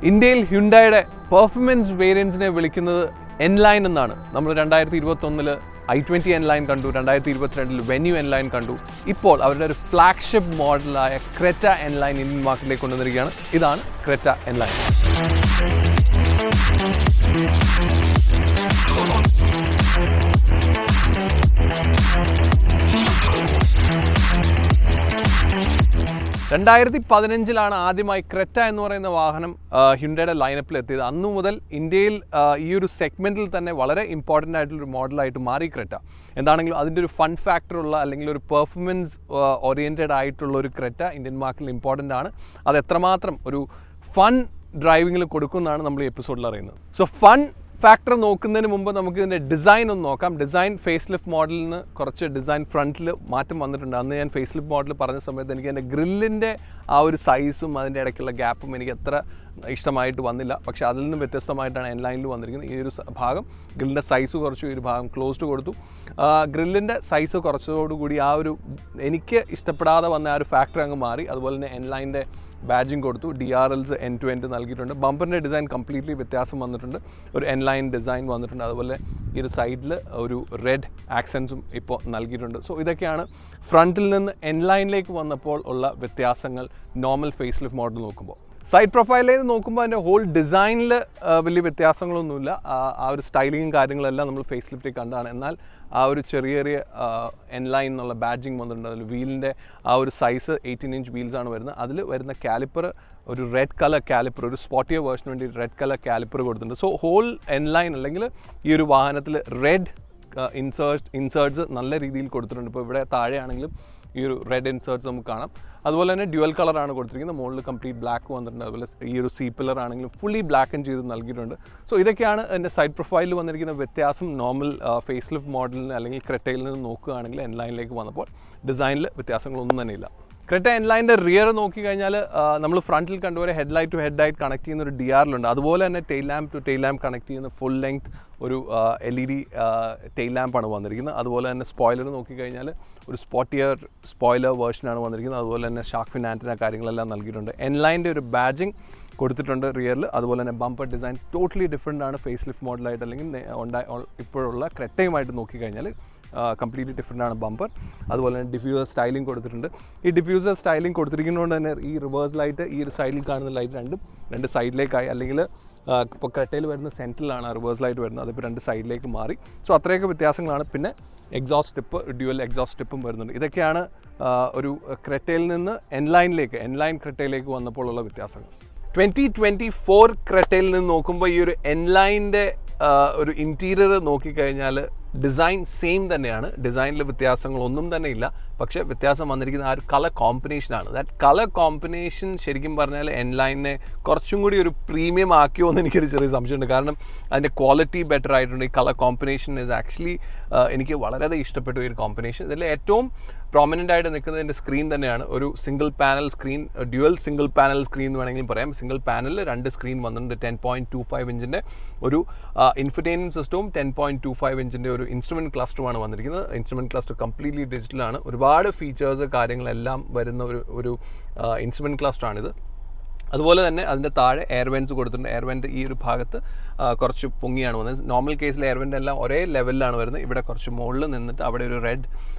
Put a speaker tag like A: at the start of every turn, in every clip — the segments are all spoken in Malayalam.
A: ഇന്ത്യയിൽ ഹ്യുണ്ടായുടെ പെർഫോമൻസ് വേരിയൻസിനെ വിളിക്കുന്നത് എൻലൈൻ എന്നാണ്. നമ്മൾ 2021 i20 എൻലൈൻ കണ്ടു, 2022 വെന്യൂ എൻലൈൻ കണ്ടു. ഇപ്പോൾ അവരുടെ ഒരു ഫ്ലാഗ്ഷിപ്പ് മോഡലായ ക്രെറ്റ എൻലൈൻ ഇന്ത്യൻ മാർക്കറ്റിലേക്ക് കൊണ്ടുവന്നിരിക്കുകയാണ്. ഇതാണ് ക്രെറ്റ എൻലൈൻ. രണ്ടായിരത്തി 2015 ആദ്യമായി ക്രെറ്റ എന്ന് പറയുന്ന വാഹനം ഹ്യുണ്ടയുടെ ലൈനപ്പിൽ എത്തിയത്. അന്നു മുതൽ ഇന്ത്യയിൽ ഈ ഒരു സെഗ്മെൻറ്റിൽ തന്നെ വളരെ ഇമ്പോർട്ടൻ്റ് ആയിട്ടുള്ളൊരു മോഡലായിട്ട് മാറി ക്രെറ്റ. എന്താണെങ്കിലും അതിൻ്റെ ഒരു ഫൺ ഫാക്ടറുള്ള അല്ലെങ്കിൽ ഒരു പെർഫോമൻസ് ഓറിയൻറ്റഡ് ആയിട്ടുള്ള ഒരു ക്രെറ്റ ഇന്ത്യൻ മാർക്കറ്റിൽ ഇമ്പോർട്ടൻ്റ് ആണ്. അത് എത്രമാത്രം ഒരു ഫൺ ഡ്രൈവിങ്ങിൽ കൊടുക്കുമെന്നാണ് നമ്മൾ ഈ എപ്പിസോഡിൽ അറിയുന്നത്. സോ ഫൺ ഫാക്ടർ നോക്കുന്നതിന് മുമ്പ് നമുക്ക് ഇതിൻ്റെ ഡിസൈൻ ഒന്ന് നോക്കാം. ഡിസൈൻ ഫേസ് ലിഫ്റ്റ് മോഡലിൽ നിന്ന് കുറച്ച് ഡിസൈൻ ഫ്രണ്ടിൽ മാറ്റം വന്നിട്ടുണ്ട്. അന്ന് ഞാൻ ഫേസ് ലിഫ്റ്റ് മോഡൽ പറഞ്ഞ സമയത്ത് എനിക്ക് എൻ്റെ ഗ്രില്ലിൻ്റെ ആ ഒരു സൈസും അതിൻ്റെ ഇടയ്ക്കുള്ള ഗ്യാപ്പും എനിക്ക് അത്ര ഇഷ്ടമായിട്ട് വന്നില്ല. പക്ഷേ അതിൽ നിന്നും വ്യത്യസ്തമായിട്ടാണ് എൻലൈനിൽ വന്നിരിക്കുന്നത്. ഈ ഒരു ഭാഗം ഗ്രില്ലിൻ്റെ സൈസ് കുറച്ചു, ഈ ഒരു ഭാഗം ക്ലോസ്ഡ് കൊടുത്തു. ഗ്രില്ലിൻ്റെ സൈസ് കുറച്ചതോടുകൂടി ആ ഒരു എനിക്ക് ഇഷ്ടപ്പെടാതെ വന്ന ആ ഒരു ഫാക്ടർ അങ്ങ് മാറി. അതുപോലെ തന്നെ എൻലൈൻ്റെ ബാഡ്ജിങ് കൊടുത്തു, DRLs end to end നൽകിയിട്ടുണ്ട്. ബമ്പറിൻ്റെ ഡിസൈൻ കംപ്ലീറ്റ്ലി വ്യത്യാസം വന്നിട്ടുണ്ട്, ഒരു എൻലൈൻ ഡിസൈൻ വന്നിട്ടുണ്ട്. അതുപോലെ ഈ ഒരു സൈഡിൽ ഒരു റെഡ് ആക്സൻസും ഇപ്പോൾ നൽകിയിട്ടുണ്ട്. സോ ഇതൊക്കെയാണ് ഫ്രണ്ടിൽ നിന്ന് എൻലൈനിലേക്ക് വന്നപ്പോൾ ഉള്ള വ്യത്യാസങ്ങൾ നോർമൽ ഫേസ് ലിഫ്റ്റ് മോഡൽ നോക്കുമ്പോൾ. സൈഡ് പ്രൊഫൈലിലേക്ക് നോക്കുമ്പോൾ അതിൻ്റെ ഹോൾ ഡിസൈനിൽ വലിയ വ്യത്യാസങ്ങളൊന്നുമില്ല. ആ ഒരു സ്റ്റൈലിങ്ങും കാര്യങ്ങളെല്ലാം നമ്മൾ ഫേസ് ലിഫ്റ്റിൽ കണ്ടാണ്. എന്നാൽ ആ ഒരു ചെറിയ എൻലൈൻ എന്നുള്ള ബാഡ്ജിങ് വന്നിട്ടുണ്ട്. അതിൽ വീലിൻ്റെ ആ ഒരു സൈസ് 18 ഇഞ്ച് വീൽസാണ് വരുന്നത്. അതിൽ വരുന്ന കാലിപ്പർ ഒരു റെഡ് കളർ കാലിപ്പർ, ഒരു സ്പോട്ടിയ വേർഷന് വേണ്ടി റെഡ് കളർ കാലിപ്പർ കൊടുത്തിട്ടുണ്ട്. സോ ഹോൾ എൻലൈൻ അല്ലെങ്കിൽ ഈ ഒരു വാഹനത്തിൽ റെഡ് ഇൻസേർട്സ് നല്ല രീതിയിൽ കൊടുത്തിട്ടുണ്ട്. ഇപ്പോൾ ഇവിടെ താഴെയാണെങ്കിലും ഈ ഒരു റെഡ് ഇൻസേർട്സ് നമുക്ക് കാണാം. അതുപോലെ തന്നെ ഡ്യുവൽ കളറാണ് കൊടുത്തിരിക്കുന്നത്. മുകളിൽ കംപ്ലീറ്റ് ബ്ലാക്ക് വന്നിട്ടുണ്ട്. അതുപോലെ ഈ ഒരു സീ പില്ലർ ആണെങ്കിലും ഫുള്ളി ബ്ലാക്ക് ചെയ്ത് നൽകിയിട്ടുണ്ട്. സോ ഇതൊക്കെയാണ് എൻ്റെ സൈഡ് പ്രൊഫൈലിൽ വന്നിരിക്കുന്ന വ്യത്യാസം. നോർമൽ ഫേസ് ലിഫ്റ്റ് മോഡലിന് അല്ലെങ്കിൽ ക്രെറ്റയിൽ നിന്ന് നോക്കുകയാണെങ്കിൽ എൻലൈനിലേക്ക് വന്നപ്പോൾ ഡിസൈനിൽ വ്യത്യാസങ്ങളൊന്നും തന്നെ ഇല്ല. ക്രെറ്റ എൻലൈൻ്റെ റിയർ നോക്കിക്കഴിഞ്ഞാൽ നമ്മൾ ഫ്രണ്ടിൽ കണ്ടുപോലെ ഹെഡ്ലൈറ്റ് ടു ഹെഡ്ലൈറ്റ് കണക്ട് ചെയ്യുന്ന ഒരു DRL ഉണ്ട്. അതുപോലെ തന്നെ tail lamp to tail lamp connect ചെയ്യുന്ന ഫുൾ ലെങ്ത് ഒരു LED ടെയിൽ ലാമ്പാണ് വന്നിരിക്കുന്നത്. അതുപോലെ തന്നെ സ്പോയിലർ നോക്കിക്കഴിഞ്ഞാൽ ഒരു സ്പോയിലർ വേർഷനാണ് വന്നിരിക്കുന്നത്. അതുപോലെ തന്നെ ഷാർക്ക് ഫിൻ ആൻറ്റിന കാര്യങ്ങളെല്ലാം നൽകിയിട്ടുണ്ട്. എൻലൈൻ്റെ ഒരു ബാഡ്ജിങ് കൊടുത്തിട്ടുണ്ട് റിയറിൽ. അതുപോലെ തന്നെ ബമ്പർ ഡിസൈൻ ടോട്ടലി ഡിഫറെൻ്റ് ആണ് ഫേസ് ലിഫ്റ്റ് മോഡലായിട്ട് അല്ലെങ്കിൽ ഇപ്പോഴുള്ള ക്രെറ്റയുമായിട്ട് നോക്കിക്കഴിഞ്ഞാൽ കംപ്ലീറ്റ്ലി ഡിഫറെൻ്റ് ആണ് ബമ്പർ. അതുപോലെ തന്നെ ഡിഫ്യൂസർ സ്റ്റൈലിംഗ് കൊടുത്തിട്ടുണ്ട്. ഈ ഡിഫ്യൂസർ സ്റ്റൈലിംഗ് കൊടുത്തിരിക്കുന്നതുകൊണ്ട് തന്നെ ഈ റിവേഴ്സ് ലൈറ്റ്, ഈ ഒരു സൈഡിൽ കാണുന്ന ലൈറ്റ് രണ്ട് സൈഡിലേക്കായി, അല്ലെങ്കിൽ ഇപ്പോൾ ക്രെറ്റയിൽ വരുന്ന സെൻറ്ററിലാണ് റിവേഴ്സ് ലൈറ്റ് വരുന്നത്, അതിപ്പോൾ രണ്ട് സൈഡിലേക്ക് മാറി. സോ അത്രയൊക്കെ വ്യത്യാസങ്ങളാണ്. പിന്നെ എക്സോസ്റ്റ് സ്റ്റെപ്പ്, ഡ്യുവൽ എക്സോസ്റ്റ് സ്റ്റെപ്പും വരുന്നുണ്ട്. ഇതൊക്കെയാണ് ഒരു ക്രെറ്റയിൽ നിന്ന് എൻലൈൻ ക്രെറ്റയിലേക്ക് വന്നപ്പോൾ ഉള്ള വ്യത്യാസങ്ങൾ. 2024 ക്രെറ്റയിൽ നിന്ന് നോക്കുമ്പോൾ ഈ ഒരു എൻലൈൻ്റെ ഒരു ഇൻറ്റീരിയർ നോക്കിക്കഴിഞ്ഞാൽ ഡിസൈൻ സെയിം തന്നെയാണ്. ഡിസൈനിൽ വ്യത്യാസങ്ങളൊന്നും തന്നെ ഇല്ല. പക്ഷേ വ്യത്യാസം വന്നിരിക്കുന്ന ആ ഒരു കളർ കോമ്പിനേഷനാണ്. ദാറ്റ് കളർ കോമ്പിനേഷൻ ശരിക്കും പറഞ്ഞാൽ എൻലൈനെ കുറച്ചും കൂടി ഒരു പ്രീമിയം ആക്കിയോ എന്ന് എനിക്കൊരു ചെറിയ സംശയമുണ്ട്. കാരണം അതിൻ്റെ ക്വാളിറ്റി ബെറ്റർ ആയിട്ടുണ്ട്. ഈ കളർ കോമ്പിനേഷൻ ഇസ് ആക്ച്വലി എനിക്ക് വളരെ ഇഷ്ടപ്പെട്ടു ഈ ഒരു കോമ്പിനേഷൻ. ഇതിൽ ഏറ്റവും പ്രോമിനൻ്റ് ആയിട്ട് നിൽക്കുന്നതിൻ്റെ സ്ക്രീൻ തന്നെയാണ്. ഒരു single panel screen, dual single panel screen എന്ന് വേണമെങ്കിൽ പറയാം. സിംഗിൾ പാനലിൽ 2 സ്ക്രീൻ വന്നിട്ടുണ്ട്. 10.25 ഇഞ്ചിൻ്റെ ഒരു ഇൻഫർടൈൻമെൻറ്റ് സിസ്റ്റവും 10.25 ഇഞ്ചിൻ്റെ ഒരു ഇൻസ്ട്രുമെൻറ്റ് ക്ലസ്റ്ററുമാണ് വന്നിരിക്കുന്നത്. ഇൻസ്ട്രുമെൻറ്റ് ക്ലസ്റ്റർ കംപ്ലീറ്റ്ലി ഡിജിറ്റലാണ്. ഒരുപാട് ഫീച്ചേഴ്സ് കാര്യങ്ങളെല്ലാം വരുന്ന ഒരു ഇൻസ്ട്രുമെൻറ്റ് ക്ലസ്റ്ററാണിത്. അതുപോലെ തന്നെ അതിൻ്റെ താഴെ എയർ വെൻറ്റ്സ് കൊടുത്തിട്ടുണ്ട്. എയർ വെൻറ്റ് ഈ ഒരു ഭാഗത്ത് കുറച്ച് പൊങ്ങിയാണ് വന്നത്. നോർമൽ കേസിൽ എയർ വെൻറ്റ് എല്ലാം ഒരേ ലെവലിലാണ് വരുന്നത്. ഇവിടെ കുറച്ച് മുകളിൽ നിന്നിട്ട് അവിടെ ഒരു റെഡ്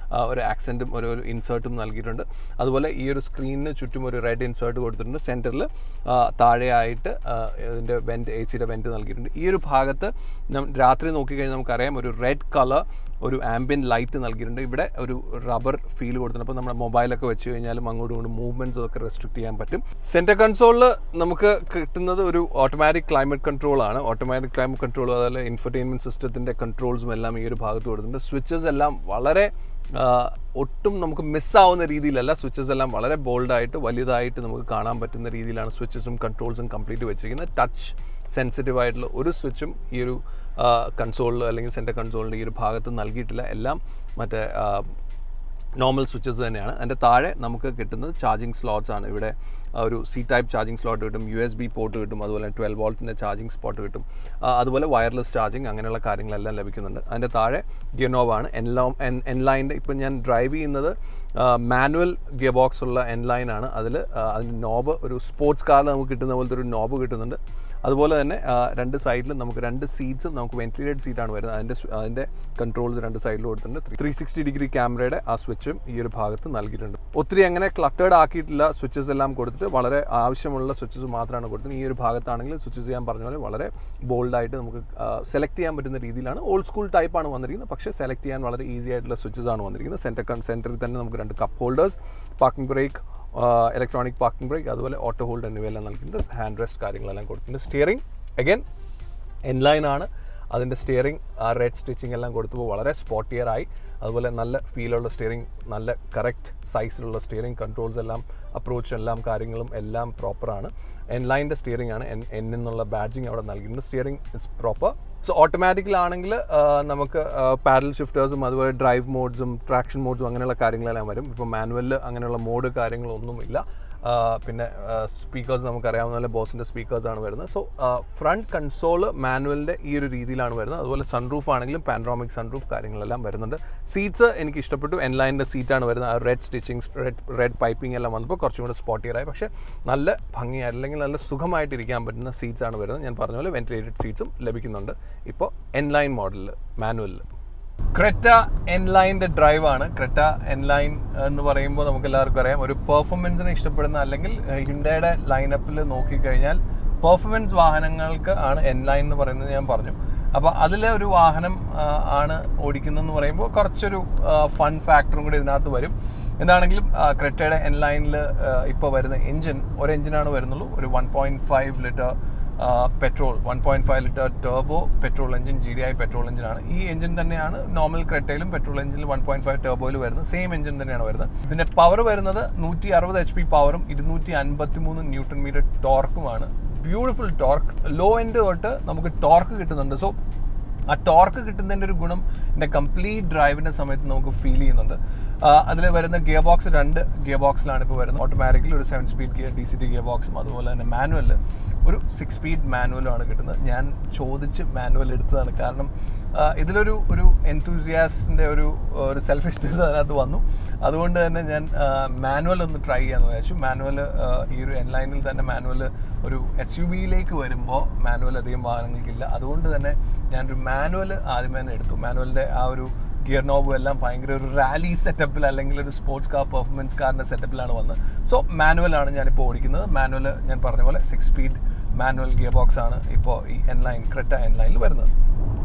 A: ഒരു ആക്സെൻറ്റും ഒരു ഇൻസേർട്ടും നൽകിയിട്ടുണ്ട്. അതുപോലെ ഈ ഒരു സ്ക്രീനിന് ചുറ്റും ഒരു റെഡ് ഇൻസേർട്ട് കൊടുത്തിട്ടുണ്ട്. സെൻറ്ററിൽ താഴെയായിട്ട് ഇതിൻ്റെ AC വെൻറ്റ് നൽകിയിട്ടുണ്ട്. ഈ ഒരു ഭാഗത്ത് രാത്രി നോക്കിക്കഴിഞ്ഞാൽ നമുക്കറിയാം ഒരു റെഡ് കളർ ഒരു ആംബിയൻറ്റ് ലൈറ്റ് നൽകിയിട്ടുണ്ട്. ഇവിടെ ഒരു റബ്ബർ ഫീൽ കൊടുത്തിട്ടുണ്ട്. അപ്പോൾ നമ്മുടെ മൊബൈലൊക്കെ വെച്ച് കഴിഞ്ഞാലും അങ്ങോട്ടും മൂവ്മെൻറ്റ്സും ഒക്കെ റെസ്ട്രിക്ട് ചെയ്യാൻ പറ്റും. സെൻറ്റർ കൺസോളിൽ നമുക്ക് കിട്ടുന്നത് ഒരു ഓട്ടോമാറ്റിക് ക്ലൈമറ്റ് കൺട്രോളാണ്. ഓട്ടോമാറ്റിക് ക്ലൈമറ്റ് കൺട്രോൾ, അതുപോലെ ഇൻഫർടൈൻമെൻറ്റ് സിസ്റ്റത്തിൻ്റെ കൺട്രോൾസും എല്ലാം ഈ ഒരു ഭാഗത്ത് കൊടുത്തിട്ടുണ്ട്. സ്വിച്ചസ് എല്ലാം വളരെ ഒട്ടും നമുക്ക് മിസ്സാവുന്ന രീതിയിലല്ല. സ്വിച്ചസ് എല്ലാം വളരെ ബോൾഡായിട്ട് വലുതായിട്ട് നമുക്ക് കാണാൻ പറ്റുന്ന രീതിയിലാണ് സ്വിച്ചസും കൺട്രോൾസും കംപ്ലീറ്റ് വെച്ചിരിക്കുന്നത്. ടച്ച് സെൻസിറ്റീവ് ആയിട്ടുള്ള ഒരു സ്വിച്ചും ഈ ഒരു കൺസോളിൽ അല്ലെങ്കിൽ സെൻറ്റർ കൺസോളിൻ്റെ ഈ ഒരു ഭാഗത്ത് നൽകിയിട്ടില്ല. എല്ലാം മറ്റേ നോർമൽ സ്വിച്ചസ് തന്നെയാണ്. അതിൻ്റെ താഴെ നമുക്ക് കിട്ടുന്നത് ചാർജിങ് സ്ലോട്ട്സ് ആണ്. ഇവിടെ ഒരു സി ടൈപ്പ് ചാർജിങ് സ്ലോട്ട് കിട്ടും, USB പോർട്ട് കിട്ടും, അതുപോലെ 12 വോൾട്ടിൻ്റെ ചാർജിങ് സ്പോട്ട് കിട്ടും, അതുപോലെ വയർലെസ് ചാർജിങ് അങ്ങനെയുള്ള കാര്യങ്ങളെല്ലാം ലഭിക്കുന്നുണ്ട്. അതിൻ്റെ താഴെ ഗിയർ നോബാണ് എൻലൈൻ്റെ. ഇപ്പം ഞാൻ ഡ്രൈവ് ചെയ്യുന്നത് മാനുവൽ ഗിയർ ബോക്സ് ഉള്ള എൻലൈനാണ്. അതിൻ്റെ നോബ് ഒരു സ്പോർട്സ് കാറിൽ നമുക്ക് കിട്ടുന്ന പോലത്തെ ഒരു നോബ് കിട്ടുന്നുണ്ട്. അതുപോലെ തന്നെ രണ്ട് സൈഡിലും നമുക്ക് 2 സീറ്റ്സും നമുക്ക് വെന്റിലേറ്റഡ് സീറ്റാണ് വരുന്നത്. അതിൻ്റെ കൺട്രോൾസ് 2 സൈഡിലും കൊടുത്തിട്ടുണ്ട്. 360 ഡിഗ്രി ക്യാമറയുടെ ആ സ്വിച്ചും ഈ ഒരു ഭാഗത്ത് നൽകിയിട്ടുണ്ട്. ഒത്തിരി അങ്ങനെ ക്ലട്ടേർഡ് ആക്കിയിട്ടില്ല, സ്വിച്ചസ് എല്ലാം കൊടുത്തിട്ട് വളരെ ആവശ്യമുള്ള സ്വിച്ചസ് മാത്രമാണ് കൊടുത്തത്. ഈ ഒരു ഭാഗത്താണെങ്കിൽ സ്വിച്ചസ് ചെയ്യാൻ പറഞ്ഞ പോലെ വളരെ ബോൾഡായിട്ട് നമുക്ക് സെലക്ട് ചെയ്യാൻ പറ്റുന്ന രീതിയിലാണ്. ഓൾഡ് സ്കൂൾ ടൈപ്പാണ് വന്നിരിക്കുന്നത്, പക്ഷേ സെലക്ട് ചെയ്യാൻ വളരെ ഈസി ആയിട്ടുള്ള സ്വിച്ചസ് ആണ് വന്നിരിക്കുന്നത്. സെൻറ്ററിൽ തന്നെ നമുക്ക് 2 cup holders, parking brake, electronic parking brake, അതുപോലെ ഓട്ടോ ഹോൾഡ് എന്നിവയെല്ലാം നൽകിയിട്ടുണ്ട്. ഹാൻഡ് റെസ്റ്റ് കാര്യങ്ങളെല്ലാം കൊടുത്തിട്ടുണ്ട്. സ്റ്റിയറിംഗ് അഗൈൻ എൻലൈനാണ്. അതിൻ്റെ സ്റ്റിയറിംഗ് റെഡ് സ്റ്റിച്ചിങ് എല്ലാം കൊടുത്തപ്പോൾ വളരെ സ്പോട്ടിയറായി. അതുപോലെ നല്ല ഫീലുള്ള സ്റ്റിയറിംഗ്, നല്ല കറക്റ്റ് സൈസിലുള്ള സ്റ്റിയറിംഗ്, കൺട്രോൾസ് എല്ലാം അപ്രോച്ച് എല്ലാം കാര്യങ്ങളും എല്ലാം പ്രോപ്പറാണ്. എൻലൈൻ്റെ സ്റ്റിയറിംഗ് ആണ്. എന്നുള്ള ബാഡ്ജിങ് അവിടെ നൽകിയിട്ടുണ്ട്. Steering is proper. സോ ഓട്ടോമാറ്റിക്കലാണെങ്കിൽ നമുക്ക് പാരൽ ഷിഫ്റ്റേഴ്സും അതുപോലെ ഡ്രൈവ് മോഡ്സും ട്രാക്ഷൻ മോഡ്സും അങ്ങനെയുള്ള കാര്യങ്ങളെല്ലാം വരും. ഇപ്പോൾ മാനുവലിൽ അങ്ങനെയുള്ള മോഡ് കാര്യങ്ങളൊന്നുമില്ല. പിന്നെ സ്പീക്കേഴ്സ് നമുക്കറിയാവുന്ന പോലെ ബോസിൻ്റെ സ്പീക്കേഴ്സാണ് വരുന്നത്. സോ ഫ്രണ്ട് കൺസോള് മാനുവലിൻ്റെ ഈ ഒരു രീതിയിലാണ് വരുന്നത്. അതുപോലെ സൺറൂഫ് ആണെങ്കിലും പാനോറാമിക് സൺറൂഫ് കാര്യങ്ങളെല്ലാം വരുന്നുണ്ട്. സീറ്റ്സ് എനിക്ക് ഇഷ്ടപ്പെട്ടു. എൻലൈൻ്റെ സീറ്റാണ് വരുന്നത്. ആ റെഡ് സ്റ്റിച്ചിങ്, റെഡ് പൈപ്പിംഗ് എല്ലാം വന്നപ്പോൾ കുറച്ചും കൂടെ സ്പോട്ടിയറായി. പക്ഷേ നല്ല ഭംഗിയായി അല്ലെങ്കിൽ നല്ല സുഖമായിട്ട് ഇരിക്കാൻ പറ്റുന്ന സീറ്റ്സാണ് വരുന്നത്. ഞാൻ പറഞ്ഞ പോലെ വെന്റിലേറ്റഡ് സീറ്റ്സും ലഭിക്കുന്നുണ്ട് ഇപ്പോൾ എൻലൈൻ മോഡലിൽ മാനുവലിൽ. ക്രെറ്റ എൻലൈൻ്റെ ഡ്രൈവാണ്. ക്രെറ്റ എൻലൈൻ എന്ന് പറയുമ്പോൾ നമുക്ക് എല്ലാവർക്കും അറിയാം, ഒരു പെർഫോമൻസിനെ ഇഷ്ടപ്പെടുന്ന അല്ലെങ്കിൽ ഹ്യുണ്ടായുടെ ലൈനപ്പിൽ നോക്കിക്കഴിഞ്ഞാൽ പെർഫോമൻസ് വാഹനങ്ങൾക്ക് ആണ് എൻലൈൻ എന്ന് പറയുന്നത് ഞാൻ പറഞ്ഞു. അപ്പോൾ അതിലെ ഒരു വാഹനം ആണ് ഓടിക്കുന്നതെന്ന് പറയുമ്പോൾ കുറച്ചൊരു ഫൺ ഫാക്ടറും കൂടി ഇതിനകത്ത് വരും. എന്താണെങ്കിലും ക്രെറ്റയുടെ എൻലൈനിൽ ഇപ്പോൾ വരുന്ന എൻജിൻ ഒരു എൻജിനാണ് വരുന്നുള്ളൂ. ഒരു 1.5 litre petrol, 1.5 litre turbo petrol engine, GDI petrol എഞ്ചിനാണ്. ഈ എഞ്ചിൻ തന്നെയാണ് നോർമൽ ക്രെറ്റയിലും പെട്രോൾ എഞ്ചിനിൽ 1.5 ടർബോയിൽ വരുന്നത്. സെയിം എഞ്ചിൻ തന്നെയാണ് വരുന്നത്. ഇതിൻ്റെ പവർ വരുന്നത് 160 HP പവറും 253 ന്യൂട്ടൺ മീറ്റർ ടോർക്കുമാണ്. Beautiful torque. ലോ എൻഡ് തൊട്ട് നമുക്ക് ടോർക്ക് കിട്ടുന്നുണ്ട്. സോ ആ ടോർക്ക് കിട്ടുന്നതിൻ്റെ ഒരു ഗുണം ഇതിൻ്റെ കംപ്ലീറ്റ് ഡ്രൈവിൻ്റെ സമയത്ത് നമുക്ക് ഫീൽ ചെയ്യുന്നുണ്ട്. അതിൽ വരുന്ന ഗിയർ ബോക്സ് 2 ഗിയർ ബോക്സിലാണ് ഇപ്പോൾ വരുന്നത്. ഓട്ടോമാറ്റിക്കലി ഒരു 7 സ്പീഡ് ഗിയർ DCT ഗിയർ ബോക്സും അതുപോലെ തന്നെ മാനുവലിൽ ഒരു 6 സ്പീഡ് മാനുവലാണ് കിട്ടുന്നത്. ഞാൻ ചോദിച്ച് മാനുവൽ എടുത്തതാണ്. കാരണം ഇതിലൊരു എൻതൂസിയാസിൻ്റെ ഒരു സെൽഫിഷ്നെസ് അതിനകത്ത് വന്നു. അതുകൊണ്ട് തന്നെ ഞാൻ മാനുവൽ ഒന്ന് ട്രൈ ചെയ്യാമെന്ന് വിചാരിച്ചു. മാനുവൽ ഈ ഒരു എൻലൈനിൽ തന്നെ മാനുവൽ ഒരു SUVയിലേക്ക് വരുമ്പോൾ മാനുവൽ അധികം വാഹനങ്ങൾക്കില്ല. അതുകൊണ്ട് തന്നെ ഞാനൊരു മാനുവൽ ആദ്യമേ തന്നെ എടുത്തു. മാനുവലിൻ്റെ ആ ഒരു ഗിയർ നോബും എല്ലാം ഭയങ്കര ഒരു റാലി സെറ്റപ്പിൽ അല്ലെങ്കിൽ ഒരു സ്പോർട്സ് കാർ പെർഫോമൻസ് കാറിൻ്റെ സെറ്റപ്പിലാണ് വന്നത്. സോ മാനുവലാണ് ഞാനിപ്പോൾ ഓടിക്കുന്നത്. മാനുവൽ ഞാൻ പറഞ്ഞ പോലെ 6 സ്പീഡ് മാനുവൽ ഗിയർ ബോക്സ് ആണ് ഇപ്പോൾ ഈ ക്രെറ്റ എൻലൈനിൽ വരുന്നത്.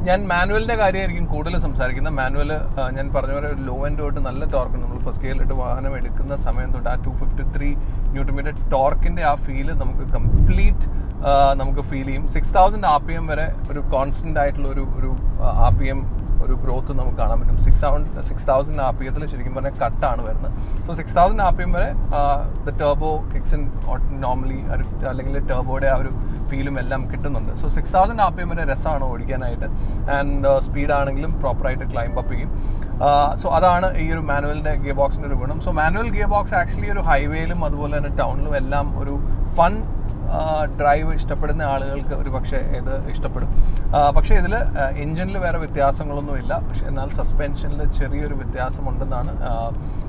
A: ഞാൻ മാനുവലിൻ്റെ കാര്യമായിരിക്കും കൂടുതൽ സംസാരിക്കുന്നത്. മാനുവൽ ഞാൻ പറഞ്ഞ പോലെ ഒരു ലോ എൻഡ് തൊട്ട് നല്ല ടോർക്ക്, നമ്മൾ ഫസ്റ്റ് ഗിയറിലിട്ട് വാഹനം എടുക്കുന്ന സമയം തൊട്ട് ആ 253 ന്യൂട്ടൺ മീറ്റർ ടോർക്കിൻ്റെ ആ ഫീല് നമുക്ക് കംപ്ലീറ്റ് നമുക്ക് ഫീൽ ചെയ്യും. 6000 RPM വരെ ഒരു കോൺസ്റ്റൻ്റ് ആയിട്ടുള്ള ഒരു RPM ഒരു ഗ്രോത്ത് നമുക്ക് കാണാൻ പറ്റും. 6000 RPM ശരിക്കും പറഞ്ഞാൽ കട്ടാണ് വരുന്നത്. സോ 6000 RPM വരെ the turbo kicks in normally അല്ലെങ്കിൽ ടർബോയുടെ ആ ഒരു ഫീലും എല്ലാം കിട്ടുന്നുണ്ട്. സോ 6000 RPM വരെ രസമാണ് ഓടിക്കാനായിട്ട്. ആൻഡ് സ്പീഡാണെങ്കിലും പ്രോപ്പറായിട്ട് ക്ലൈംബ് അപ്പ് ചെയ്യും. സോ അതാണ് ഈ ഒരു മാനുവലിൻ്റെ ഗിയർ ബോക്സിൻ്റെ ഒരു ഗുണം. So manual gear box actually ഒരു ഹൈവേയിലും അതുപോലെ തന്നെ ടൗണിലും എല്ലാം ഒരു ഫൺ ഡ്രൈവ് ഇഷ്ടപ്പെടുന്ന ആളുകൾക്ക് ഒരു പക്ഷേ ഇത് ഇഷ്ടപ്പെടും. പക്ഷേ ഇതിൽ എൻജിനിൽ വേറെ വ്യത്യാസങ്ങളൊന്നുമില്ല. പക്ഷേ എന്നാൽ സസ്പെൻഷനിൽ ചെറിയൊരു വ്യത്യാസമുണ്ടെന്നാണ്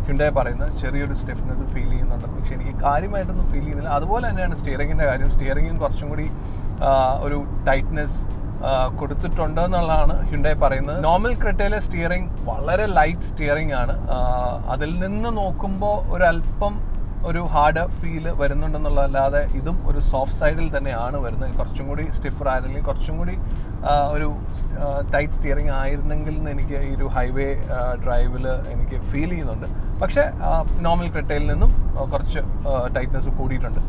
A: ഹ്യുണ്ടായി പറയുന്നത്. ചെറിയൊരു സ്റ്റിഫ്നെസ് ഫീൽ ചെയ്യുന്നുണ്ട്. പക്ഷേ എനിക്ക് കാര്യമായിട്ടൊന്നും ഫീൽ ചെയ്യുന്നില്ല. അതുപോലെ തന്നെയാണ് സ്റ്റിയറിങ്ങിൻ്റെ കാര്യം. സ്റ്റിയറിങ്ങിന് കുറച്ചും കൂടി ഒരു ടൈറ്റ്നെസ് കൊടുത്തിട്ടുണ്ട് എന്നുള്ളതാണ് ഹ്യുണ്ടായി പറയുന്നത്. നോർമൽ ക്രെറ്റയിലെ സ്റ്റിയറിംഗ് വളരെ ലൈറ്റ് സ്റ്റിയറിംഗ് ആണ്. അതിൽ നിന്ന് നോക്കുമ്പോൾ ഒരല്പം ഒരു ഹാർഡ് ഫീല് വരുന്നുണ്ടെന്നുള്ളതല്ലാതെ ഇതും ഒരു സോഫ്റ്റ് സൈഡിൽ തന്നെയാണ് വരുന്നത്. കുറച്ചും കൂടി സ്റ്റിഫർ ആയിരുന്നെങ്കിൽ കുറച്ചും കൂടി ഒരു ടൈറ്റ് സ്റ്റിയറിംഗ് ആയിരുന്നെങ്കിൽ എന്ന് എനിക്ക് ഈ ഒരു ഹൈവേ ഡ്രൈവിൽ എനിക്ക് ഫീൽ ചെയ്യുന്നുണ്ട്. പക്ഷേ നോർമൽ ക്രെറ്റയിൽ നിന്നും കുറച്ച് ടൈറ്റ്നെസ് കൂടിയിട്ടുണ്ട്.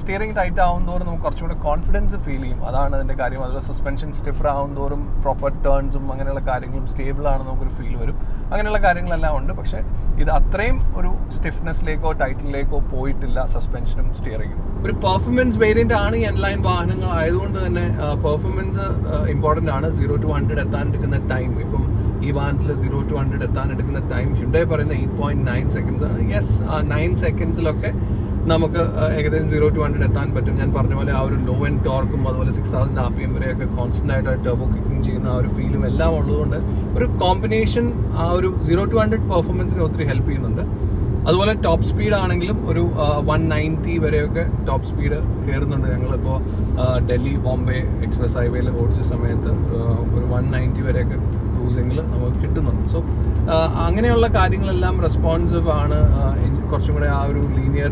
A: സ്റ്റിയറിംഗ് ടൈറ്റ് ആവുന്നതോറും നമുക്ക് കുറച്ചുകൂടെ കോൺഫിഡൻസ് ഫീൽ ചെയ്യും. അതാണ് അതിൻ്റെ കാര്യം. അതുപോലെ സസ്പെൻഷൻ സ്റ്റിഫർ ആവുന്നതോറും പ്രോപ്പർ ടേൺസും അങ്ങനെയുള്ള കാര്യങ്ങളും സ്റ്റേബിൾ ആണെന്ന് നമുക്കൊരു ഫീൽ വരും. അങ്ങനെയുള്ള കാര്യങ്ങളെല്ലാം ഉണ്ട്. പക്ഷേ ഇത് അത്രയും ഒരു സ്റ്റിഫ്നെസ്സിലേക്കോ ടൈറ്റിലേക്കോ പോയിട്ടില്ല സസ്പെൻഷനും സ്റ്റിയറിങ്ങും. ഒരു പെർഫോമൻസ് വേരിയൻ്റ് ആണ് ഈ എൻലൈൻ വാഹനങ്ങൾ ആയതുകൊണ്ട് തന്നെ പെർഫോമൻസ് ഇമ്പോർട്ടൻ്റ് ആണ്. 0 to 100 എത്താൻ എടുക്കുന്ന ടൈം, ഇപ്പം ഈ വാഹനത്തിൽ 0 to 100 എത്താൻ എടുക്കുന്ന ടൈം ഹ്യുണ്ടായി പറയുന്ന 8.9 സെക്കൻഡ്സ് ആണ്. യെസ്, 9 സെക്കൻഡ്സിലൊക്കെ നമുക്ക് ഏകദേശം 0 to 100 എത്താൻ പറ്റും. ഞാൻ പറഞ്ഞ പോലെ ആ ഒരു ലോ എൻഡ് ടോർക്കും അതുപോലെ 6000 RPM വരെയൊക്കെ കോൺസ്റ്റന്റ് ആയിട്ട് ടർബോ കിക്കിങ് ചെയ്യുന്ന ആ ഒരു ഫീലും എല്ലാം ഉള്ളതുകൊണ്ട് ഒരു കോമ്പിനേഷൻ ആ ഒരു 0 to 100 പെർഫോമൻസിനെ ഒത്തിരി ഹെൽപ്പ് ചെയ്യുന്നുണ്ട്. അതുപോലെ ടോപ്പ് സ്പീഡ് ആണെങ്കിലും ഒരു 190 വരെയൊക്കെ ടോപ്പ് സ്പീഡ് കയറുന്നുണ്ട്. ഞങ്ങളിപ്പോൾ ഡൽഹി ബോംബെ എക്സ്പ്രസ് ഹൈവേയിൽ ഓടിച്ച സമയത്ത് ഒരു 190 വരെയൊക്കെ ക്രൂസിങ്ങിൽ നമുക്ക് കിട്ടുന്നുണ്ട്. സോ അങ്ങനെയുള്ള കാര്യങ്ങളെല്ലാം റെസ്പോൺസീവ് ആണ്. കുറച്ചും കൂടെ ആ ഒരു ലീനിയർ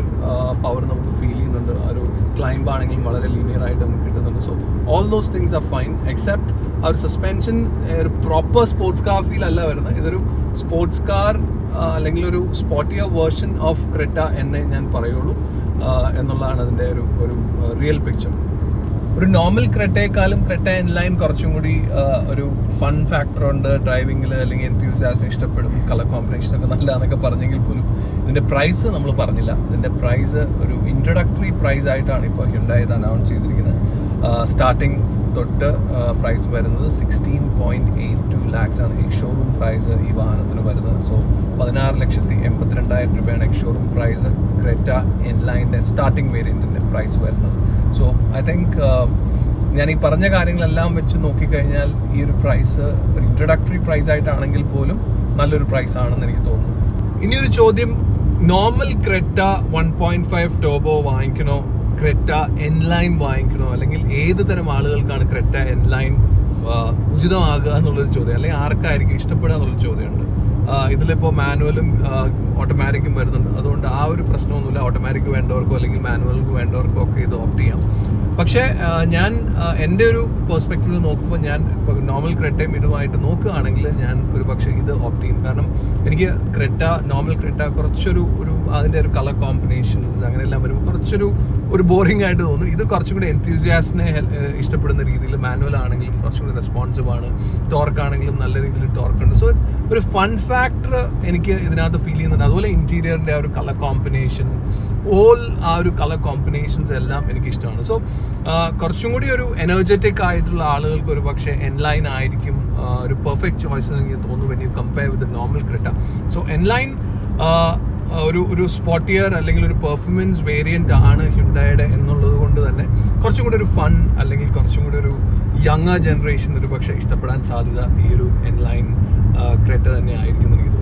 A: പവർ നമുക്ക് ഫീൽ ചെയ്യുന്നുണ്ട്. ആ ഒരു ക്ലൈംബ് ആണെങ്കിലും വളരെ ലീനിയർ ആയിട്ട് നമുക്ക് കിട്ടുന്നുണ്ട്. So all those things are fine except ആ ഒരു സസ്പെൻഷൻ ഒരു പ്രോപ്പർ സ്പോർട്സ് കാർ ഫീൽ അല്ല വരുന്നത്. ഇതൊരു സ്പോർട്സ് കാർ അല്ലെങ്കിൽ ഒരു സ്പോർട്ടിയർ വേർഷൻ ഓഫ് ക്രെറ്റ എന്നേ ഞാൻ പറയുള്ളൂ എന്നുള്ളതാണ് അതിൻ്റെ ഒരു റിയൽ പിക്ചർ. ഒരു നോർമൽ ക്രെറ്റയെക്കാളും ക്രെറ്റ എൻലൈൻ കുറച്ചും കൂടി ഒരു ഫൺ ഫാക്ടർ ഉണ്ട് ഡ്രൈവിങ്ങിൽ, അല്ലെങ്കിൽ എൻത്യൂസിയാസ്റ്റിന് ഇഷ്ടപ്പെടും, കളർ കോമ്പിനേഷനൊക്കെ നല്ലതാണെന്നൊക്കെ പറഞ്ഞെങ്കിൽ പോലും ഇതിൻ്റെ പ്രൈസ് നമ്മൾ പറഞ്ഞില്ല. ഇതിൻ്റെ പ്രൈസ് ഒരു ഇൻട്രൊഡക്ടറി പ്രൈസ് ആയിട്ടാണ് ഇപ്പോൾ ഹ്യുണ്ടായി ഇത് അനൗൺസ് ചെയ്തിരിക്കുന്നത്. സ്റ്റാർട്ടിങ് തൊട്ട് പ്രൈസ് വരുന്നത് 16.82 lakhs ആണ് എക്സ് ഷോറൂം പ്രൈസ് ഈ വാഹനത്തിന് വരുന്നത്. സോ 16,82,000 രൂപയാണ് എക്സ് ഷോറൂം പ്രൈസ് ക്രെറ്റ എൻലൈൻ്റെ സ്റ്റാർട്ടിംഗ് വേരിയൻറ്റിൻ്റെ പ്രൈസ് വരുന്നത്. സോ ഐ തിങ്ക് ഞാൻ ഈ പറഞ്ഞ കാര്യങ്ങളെല്ലാം വെച്ച് നോക്കിക്കഴിഞ്ഞാൽ ഈ ഒരു പ്രൈസ് ഒരു ഇൻട്രൊഡക്ടറി പ്രൈസ് ആയിട്ടാണെങ്കിൽ പോലും നല്ലൊരു പ്രൈസ് ആണെന്ന് എനിക്ക് തോന്നുന്നു. ഇനിയൊരു ചോദ്യം, നോർമൽ ക്രെറ്റ 1.5 ടർബോ വാങ്ങിക്കണോ, ക്രെറ്റ എൻലൈൻ വാങ്ങിക്കണോ, അല്ലെങ്കിൽ ഏത് തരം ആളുകൾക്കാണ് ക്രെറ്റ എൻലൈൻ ഉചിതമാകുക എന്നുള്ളൊരു ചോദ്യം, അല്ലെങ്കിൽ ആർക്കായിരിക്കും ഇഷ്ടപ്പെടുക എന്നുള്ളൊരു ചോദ്യമുണ്ട്. ഇതിലിപ്പോൾ മാനുവലും ഓട്ടോമാറ്റിക്കും വരുന്നുണ്ട്. അതുകൊണ്ട് ആ ഒരു പ്രശ്നമൊന്നുമില്ല. ഓട്ടോമാറ്റിക് വേണ്ടവർക്കോ അല്ലെങ്കിൽ മാനുവൽക്ക് വേണ്ടവർക്കോ ഒക്കെ ഇത് ഓപ്റ്റ് ചെയ്യാം. പക്ഷേ ഞാൻ എൻ്റെ ഒരു പെർസ്പെക്റ്റീവിൽ നോക്കുമ്പോൾ ഞാൻ ഇപ്പോൾ നോർമൽ ക്രെറ്റയും ഇതുമായിട്ട് നോക്കുകയാണെങ്കിൽ ഞാൻ ഒരു പക്ഷേ ഇത് ഓപ്റ്റ് ചെയ്യും. കാരണം എനിക്ക് നോർമൽ ക്രെറ്റ കുറച്ചൊരു അതിൻ്റെ ഒരു കളർ കോമ്പിനേഷൻസ് അങ്ങനെയെല്ലാം വരുമ്പോൾ കുറച്ചൊരു ബോറിംഗ് ആയിട്ട് തോന്നും. ഇത് കുറച്ചും കൂടി എൻത്യൂസിയാസ്റ്റിനെ ഇഷ്ടപ്പെടുന്ന രീതിയിൽ മാനുവൽ ആണെങ്കിലും കുറച്ചും കൂടി റെസ്പോൺസീവ് ആണ്, ടോർക്ക് ആണെങ്കിലും നല്ല രീതിയിൽ ടോർക്ക് ഉണ്ട്. സോ ഒരു ഫൺ ഫാക്ടർ എനിക്ക് ഇതിനകത്ത് ഫീൽ ചെയ്യുന്നുണ്ട്. അതുപോലെ ഇൻറ്റീരിയറിൻ്റെ ആ ഒരു കളർ കോമ്പിനേഷൻ, ആ ഒരു കളർ കോമ്പിനേഷൻസ് എല്ലാം എനിക്ക് ഇഷ്ടമാണ്. സോ കുറച്ചും കൂടി ഒരു എനർജറ്റിക് ആയിട്ടുള്ള ആളുകൾക്ക് ഒരു പക്ഷേ എൻലൈൻ ആയിരിക്കും ഒരു പെർഫെക്റ്റ് ചോയ്സ് എന്ന് എനിക്ക് തോന്നുന്നു when you compare with normal Creta. So N line ഒരു സ്പോർട്ടിയർ അല്ലെങ്കിൽ ഒരു പെർഫോമൻസ് വേരിയന്റ് ആണ് ഹ്യുണ്ടായുടെ എന്നുള്ളത് കൊണ്ട് തന്നെ കുറച്ചും കൂടി ഒരു ഫൺ അല്ലെങ്കിൽ കുറച്ചും കൂടി ഒരു യങ്ങർ ജനറേഷൻ ഒരു പക്ഷേ ഇഷ്ടപ്പെടാൻ സാധ്യത ഈ ഒരു എൻലൈൻ ക്രെറ്റ തന്നെ ആയിരിക്കും എന്ന് എനിക്ക്